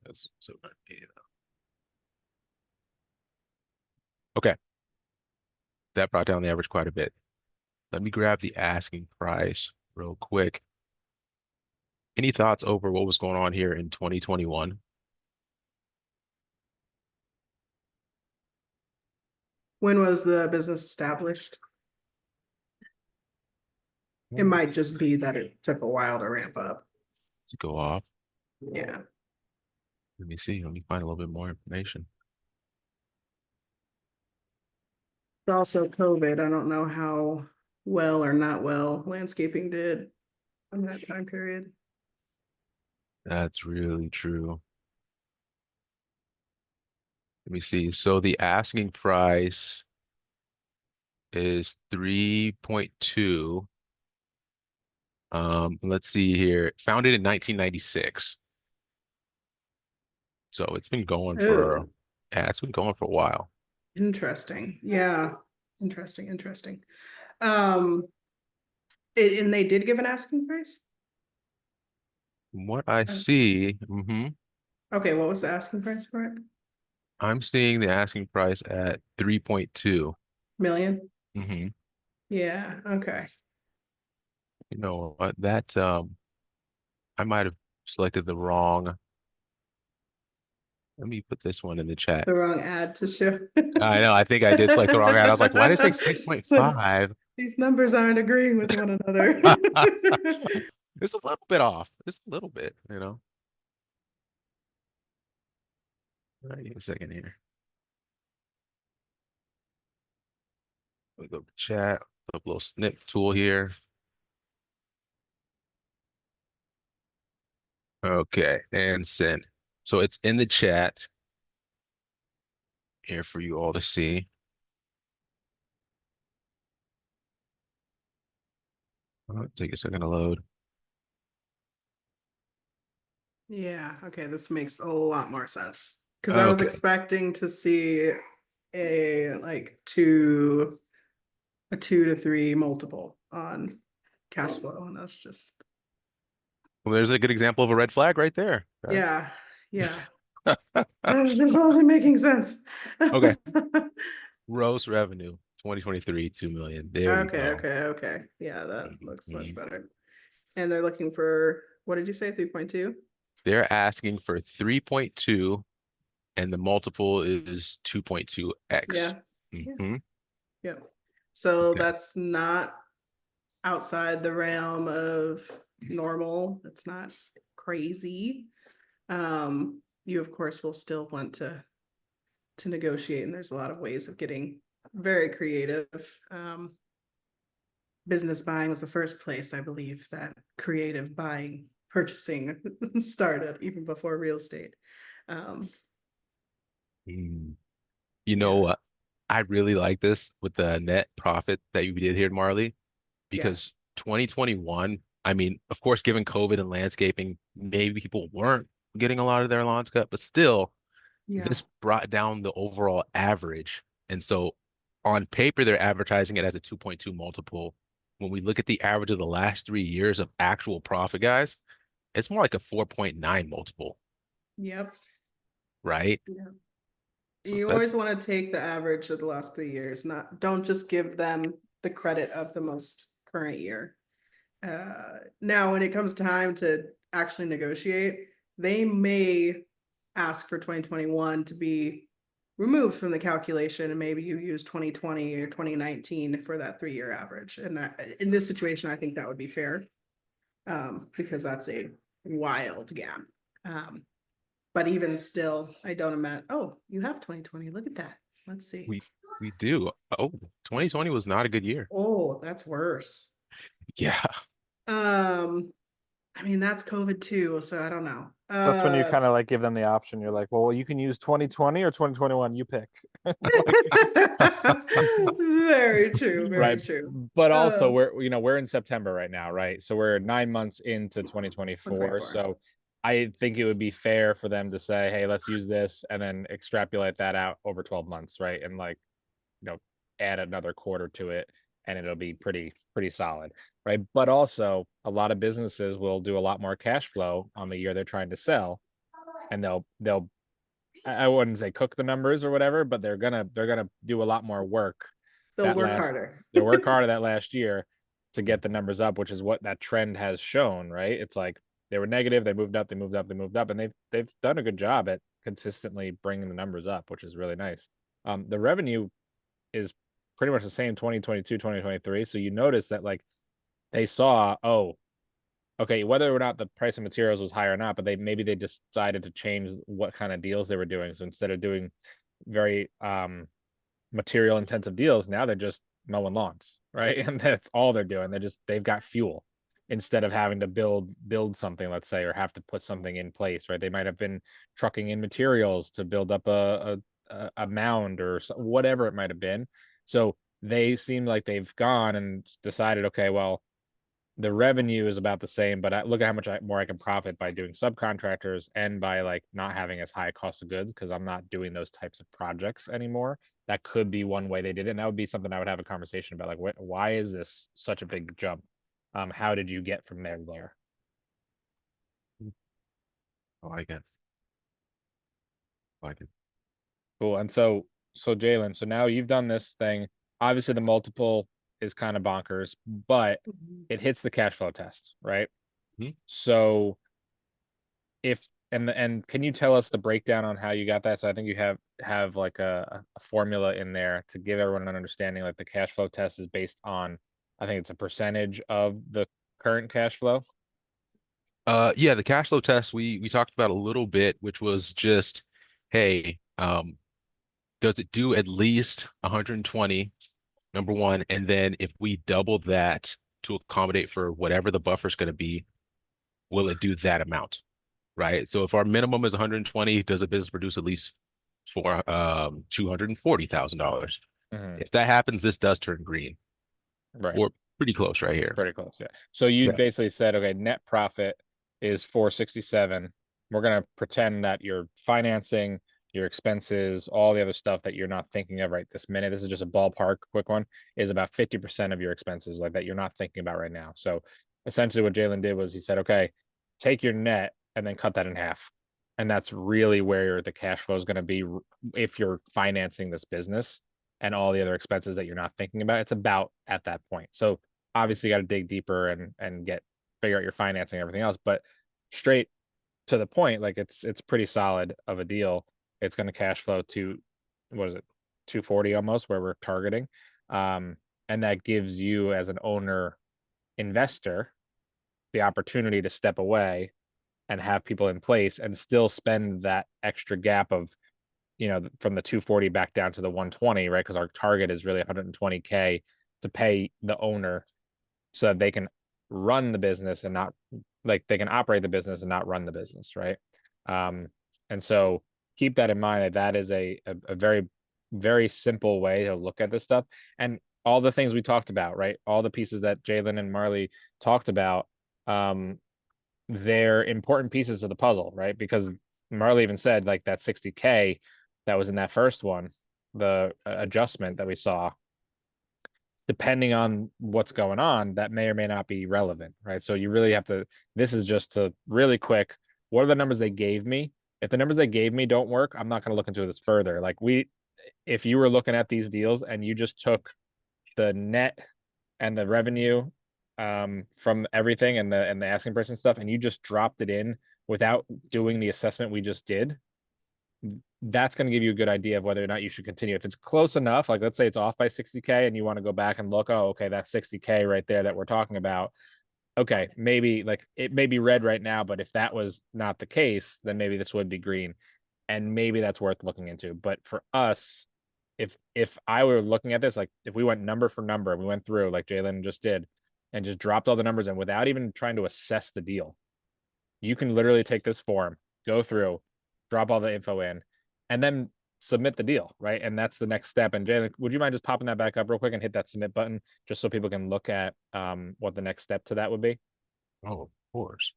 That's so okay. That brought down the average quite a bit. Let me grab the asking price real quick. Any thoughts over what was going on here in 2021? When was the business established? It might just be that it took a while to ramp up. To go off. Yeah. Let me see. Let me find a little bit more information. Also COVID, I don't know how well or not well landscaping did in that time period. That's really true. Let me see. So the asking price is 3.2. Let's see here. Founded in 1996. So it's been going for, yeah, it's been going for a while. Interesting. Yeah. Interesting. And they did give an asking price? From what I see, Okay, what was the asking price for it? I'm seeing the asking price at 3.2. Million? Mm-hmm. Yeah, okay. You know what, that I might have selected the wrong. Let me put this one in the chat. The wrong ad to show. I know, I think I did select the wrong ad. I was like, why did it say So 6.5? these numbers aren't agreeing with one another. It's a little bit off. Just a little bit, you know. Give me a second here. We go to chat, a little snip tool here. Okay, and send. So it's in the chat here for you all to see. Take a second to load. Yeah, okay, this makes a lot more sense. Because I was Okay. expecting to see a like a 2 to 3 multiple on cash flow, and that's just Well, there's a good example of a red flag right there. Okay. yeah, yeah. This wasn't making sense. Okay. Gross revenue 2023, 2 million. There you Okay, go. okay. Yeah, that looks much Mhm. better. And they're looking for, what did you say, 3.2? They're asking for 3.2 and the multiple is 2.2x. Yeah. Mhm. Yeah. So Okay. that's not outside the realm of normal. It's not crazy. You of course will still want to negotiate, and there's a lot of ways of getting very creative. Business buying was the first place I believe that creative buying purchasing started, even before real estate. Um, Mm. You know yeah, what? I really like this with the net profit that you did here, Marley, yeah, because 2021, I mean, of course, given COVID and landscaping, maybe people weren't getting a lot of their lawns cut, but still, yeah. this brought down the overall average. And so on paper, they're advertising it as a 2.2 multiple. When we look at the average of the last 3 years of actual profit, guys, it's more like a 4.9 multiple, Yep. right? Yeah. So You always that's want to take the average of the last 3 years, don't just give them the credit of the most current year. Now, when it comes time to actually negotiate, they may ask for 2021 to be removed from the calculation, and maybe you use 2020 or 2019 for that 3 year average. And in this situation, I think that would be fair, because that's a wild gap. But even still, I don't imagine. Oh, you have 2020. Look at that. Let's see. we do. Oh, 2020 was not a good year. Oh, that's worse. Yeah. Um, I mean, that's COVID too, so I don't know. That's when you kind of like give them the option. You're like, well, you can use 2020 or 2021. You pick. Very true, very Right. true. But also we're in September right now, right? So we're 9 months into 2024. 124. So I think it would be fair for them to say, hey, let's use this and then extrapolate that out over 12 months, right? And like, you know, add another quarter to it and it'll be pretty solid, right? But also a lot of businesses will do a lot more cash flow on the year they're trying to sell, and they'll I wouldn't say cook the numbers or whatever, but they're gonna do a lot more work They'll that work last harder. they'll work harder that last year to get the numbers up, which is what that trend has shown, right? It's like they were negative, they moved up, they moved up, they moved up, and they've done a good job at consistently bringing the numbers up, which is really nice. The revenue is pretty much the same 2022, 2023. So you notice that like they saw, oh, okay, whether or not the price of materials was high or not, but they decided to change what kind of deals they were doing. So instead of doing very material intensive deals, now they're just mowing lawns, right? And that's all they're doing. They've got fuel instead of having to build something, let's say, or have to put something in place, right? They might have been trucking in materials to build up a mound or whatever it might have been. So they seem like they've gone and decided, okay, well, the revenue is about the same, but look at how much more I can profit by doing subcontractors and by like not having as high cost of goods because I'm not doing those types of projects anymore. That could be one way they did it. And that would be something I would have a conversation about. Like, why is this such a big jump? How did you get from there to there? I like it. I like it. Cool. And so Jaylen, so now you've done this thing. Obviously, the multiple is kind of bonkers, but it hits the cash flow test, right? Mhm. So if and can you tell us the breakdown on how you got that? So I think you have like a formula in there to give everyone an understanding. Like the cash flow test is based on, I think it's a percentage of the current cash flow. Yeah, the cash flow test we talked about a little bit, which was just, hey, does it do at least 120, number one, and then if we double that to accommodate for whatever the buffer is going to be, will it do that amount, right? So if our minimum is 120, does a business produce at least for $240,000? Mhm. If that happens, this does turn green. Right. We're pretty close right here. Pretty close. Yeah. So you Yeah. basically said, okay, net profit is 467 we're gonna pretend that your financing, your expenses, all the other stuff that you're not thinking of right this minute. This is just a ballpark quick one, is about 50% of your expenses like that you're not thinking about right now. So essentially what Jaylen did was he said, okay, take your net and then cut that in half. And that's really where the cash flow is going to be if you're financing this business and all the other expenses that you're not thinking about. It's about at that point. So obviously you got to dig deeper and figure out your financing and everything else, but straight to the point, like it's pretty solid of a deal. It's going to cash flow to, what is it, 240 almost, where we're targeting. And that gives you as an owner investor the opportunity to step away and have people in place and still spend that extra gap of, from the 240 back down to the 120, right? Because our target is really 120K to pay the owner so that they can run the business and not, like, they can operate the business and not run the business, right? And so keep that in mind, that is a very, very simple way to look at this stuff. And all the things we talked about, right? All the pieces that Jaylen and Marley talked about, they're important pieces of the puzzle, right? Because Marley even said, like, that 60K that was in that first one, the adjustment that we saw, depending on what's going on, that may or may not be relevant, right? So you really have to, this is just to really quick, what are the numbers they gave me? If the numbers they gave me don't work, I'm not going to look into this further. Like, if you were looking at these deals and you just took the net and the revenue from everything and the asking price and stuff, and you just dropped it in without doing the assessment we just did, that's going to give you a good idea of whether or not you should continue. If it's close enough, like let's say it's off by 60K and you want to go back and look, oh, okay, that's 60K right there that we're talking about. Okay, maybe, like, it may be red right now, but if that was not the case, then maybe this would be green, and maybe that's worth looking into. But for us, if I were looking at this, like if we went number for number, we went through like Jaylen just did and just dropped all the numbers in without even trying to assess the deal, you can literally take this form, go through, drop all the info in, and then submit the deal, right? And that's the next step. And Jaylen, would you mind just popping that back up real quick and hit that submit button just so people can look at what the next step to that would be? Oh, of course.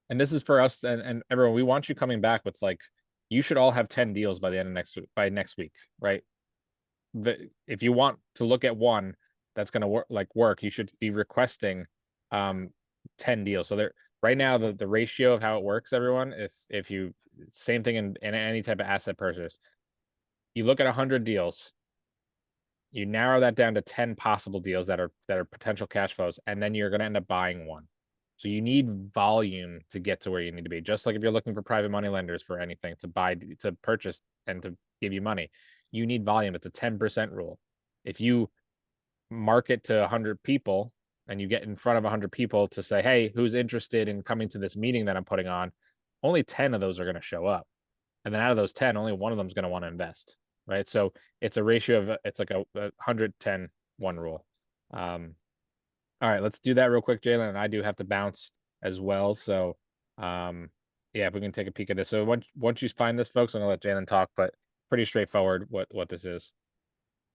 And this is for us and everyone. We want you coming back with, like, you should all have 10 deals by the end of next week, right? If you want to look at one that's going to work, you should be requesting 10 deals. So there, right now, the ratio of how it works, everyone, if you, same thing in any type of asset purchase, you look at 100 deals, you narrow that down to 10 possible deals that are potential cash flows, and then you're going to end up buying one. So you need volume to get to where you need to be. Just like if you're looking for private money lenders for anything to purchase and to give you money, you need volume. It's a 10% rule. If you market to 100 people and you get in front of 100 people to say, hey, who's interested in coming to this meeting that I'm putting on, only 10 of those are going to show up. And then out of those 10, only one of them is going to want to invest, right? So it's a ratio of, it's like a 110-1 rule. All right, let's do that real quick, Jaylen. And I do have to bounce as well. So yeah, if we can take a peek at this. So once you find this, folks, I'm gonna let Jaylen talk, but pretty straightforward what this is.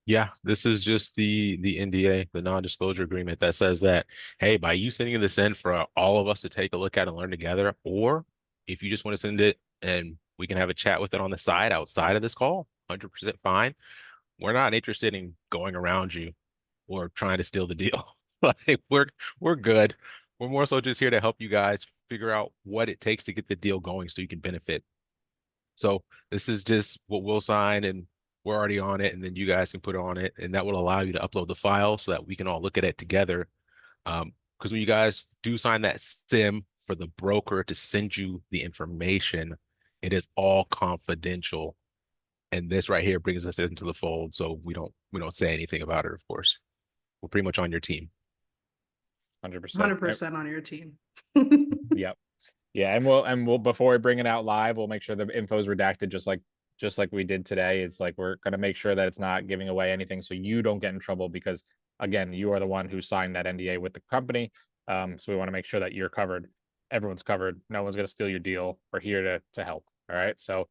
Yeah, this is just the NDA, the non-disclosure agreement that says that, hey, by you sending this in for all of us to take a look at and learn together, or if you just want to send it and we can have a chat with it on the side outside of this call, 100% fine. We're not interested in going around you or trying to steal the deal. Like, we're good. We're more so just here to help you guys figure out what it takes to get the deal going so you can benefit. So this is just what we'll sign, and we're already on it, and then you guys can put it on it, and that will allow you to upload the file so that we can all look at it together. Because when you guys do sign that SIM for the broker to send you the information, it is all confidential. And this right here brings us into the fold, so we don't say anything about it, of course. We're pretty much on your team. 100%. 100% on your team. Yep. Yeah, and we'll before we bring it out live, we'll make sure the info is redacted just like we did today. It's like we're gonna make sure that it's not giving away anything so you don't get in trouble, because again, you are the one who signed that NDA with the company. So we want to make sure that you're covered. Everyone's covered. No one's gonna steal your deal. We're here to help. All right. So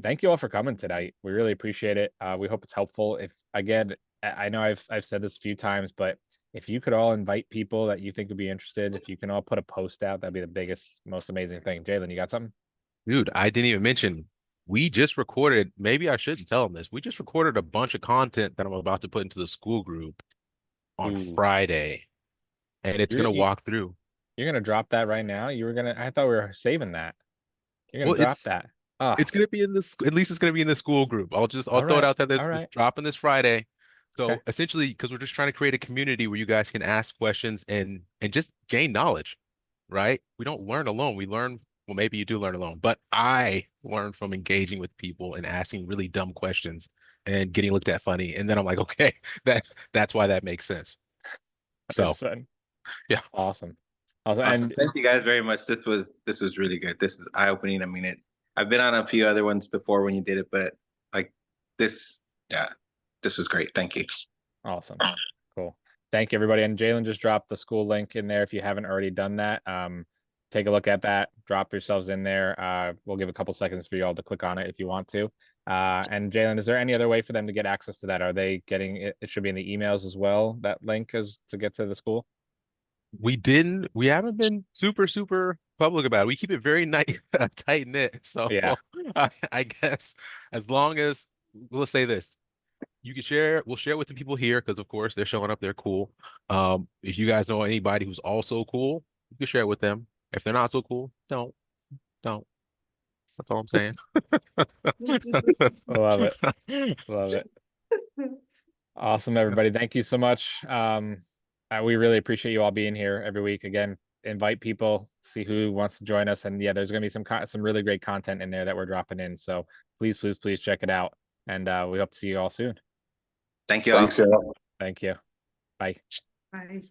thank you all for coming tonight. We really appreciate it. We hope it's helpful. If, again, I know I've said this a few times, but if you could all invite people that you think would be interested, if you can all put a post out, that'd be the biggest, most amazing thing. Jaylen, you got something? Dude, I didn't even mention we just recorded, maybe I shouldn't tell them this. We just recorded a bunch of content that I'm about to put into the school group on Ooh. Friday, and it's You're gonna you, walk through. you're gonna drop that right now? You were gonna I thought we were saving that. You're gonna Well, drop that. Oh, it's gonna be in this, at least it's gonna be in the school group. I'll all throw it right. out there. All This right. dropping this Friday. Okay. So essentially, because we're just trying to create a community where you guys can ask questions and just gain knowledge, right? We don't learn alone. We learn, well, maybe you do learn alone, but I learn from engaging with people and asking really dumb questions and getting looked at funny. And then I'm like, okay, that's why that makes sense. So 100%. yeah. Awesome. Awesome. And Thank you guys very much. This was really good. This is eye opening. I mean it. I've been on a few other ones before when you did it, but like this, yeah, this was great. Thank you. awesome. Cool. Thank you, everybody. And Jaylen just dropped the school link in there if you haven't already done that. Take a look at that, drop yourselves in there. We'll give a couple seconds for you all to click on it if you want to. And Jaylen, is there any other way for them to get access to that? Are they getting it? It should be in the emails as well, that link is to get to the school. We haven't been super public about it. We keep it very nice, tight knit. So Yeah. I guess as long as, let's say this, you can share, we'll share with the people here because of course they're showing up, they're cool. If you guys know anybody who's also cool, you can share it with them. If they're not so cool, don't. That's all I'm saying. Love it. Love it. Awesome, everybody. Thank you so much. We really appreciate you all being here every week. Again, invite people, see who wants to join us. And yeah, there's going to be some really great content in there that we're dropping in. So please check it out. And we hope to see you all soon. Thank you all. Thanks, y'all. Thank you. Bye. Bye.